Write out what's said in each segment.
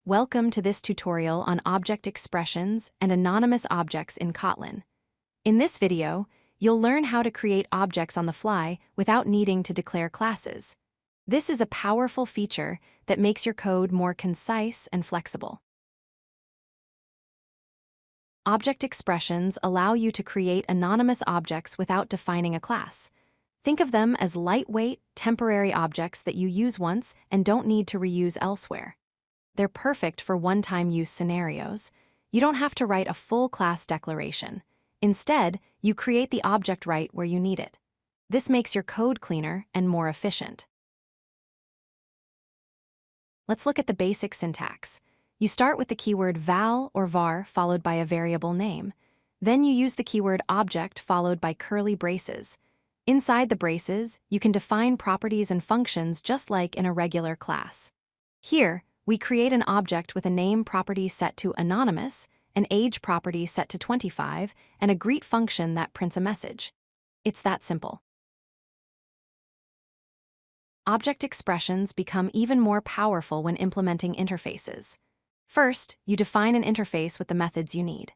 Welcome to this tutorial on object expressions and anonymous objects in Kotlin. In this video, you'll learn how to create objects on the fly without needing to declare classes. This is a powerful feature that makes your code more concise and flexible. Object expressions allow you to create anonymous objects without defining a class. Think of them as lightweight, temporary objects that you use once and don't need to reuse elsewhere. They're perfect for one-time use scenarios. You don't have to write a full class declaration. Instead, you create the object right where you need it. This makes your code cleaner and more efficient. Let's look at the basic syntax. You start with the keyword val or var followed by a variable name. Then you use the keyword object followed by curly braces. Inside the braces, you can define properties and functions just like in a regular class. Here, we create an object with a name property set to anonymous, an age property set to 25, and a greet function that prints a message. It's that simple. Object expressions become even more powerful when implementing interfaces. First, you define an interface with the methods you need.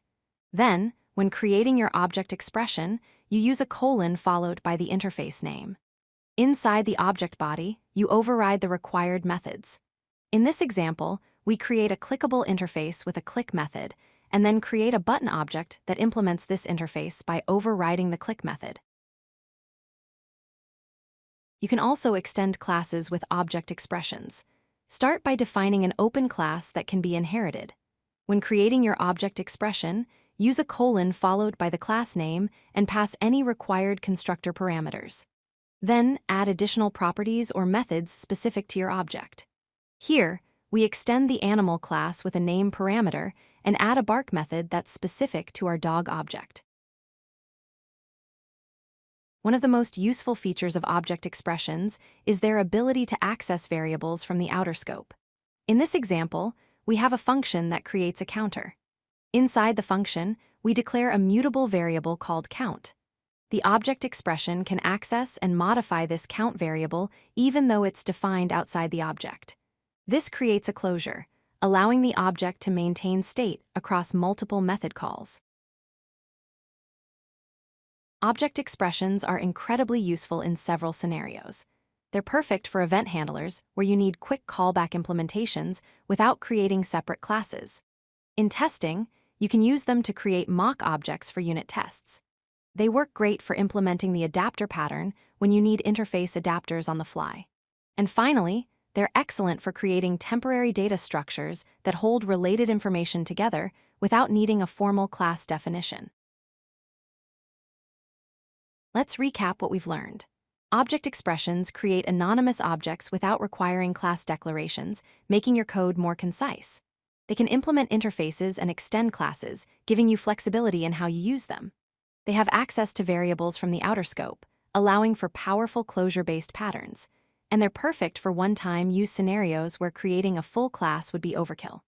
Then, when creating your object expression, you use a colon followed by the interface name. Inside the object body, you override the required methods. In this example, we create a clickable interface with a click method, and then create a button object that implements this interface by overriding the click method. You can also extend classes with object expressions. Start by defining an open class that can be inherited. When creating your object expression, use a colon followed by the class name and pass any required constructor parameters. Then add additional properties or methods specific to your object. Here, we extend the animal class with a name parameter and add a bark method that's specific to our dog object. One of the most useful features of object expressions is their ability to access variables from the outer scope. In this example, we have a function that creates a counter. Inside the function, we declare a mutable variable called count. The object expression can access and modify this count variable even though it's defined outside the object. This creates a closure, allowing the object to maintain state across multiple method calls. Object expressions are incredibly useful in several scenarios. They're perfect for event handlers where you need quick callback implementations without creating separate classes. In testing, you can use them to create mock objects for unit tests. They work great for implementing the adapter pattern when you need interface adapters on the fly. And finally, they're excellent for creating temporary data structures that hold related information together without needing a formal class definition. Let's recap what we've learned. Object expressions create anonymous objects without requiring class declarations, making your code more concise. They can implement interfaces and extend classes, giving you flexibility in how you use them. They have access to variables from the outer scope, allowing for powerful closure-based patterns. And they're perfect for one-time use scenarios where creating a full class would be overkill.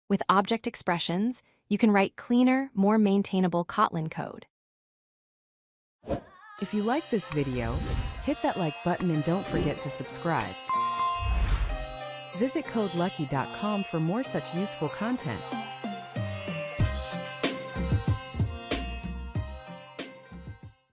With object expressions, you can write cleaner, more maintainable Kotlin code. If you like this video, hit that like button and don't forget to subscribe. Visit codelucky.com for more such useful content.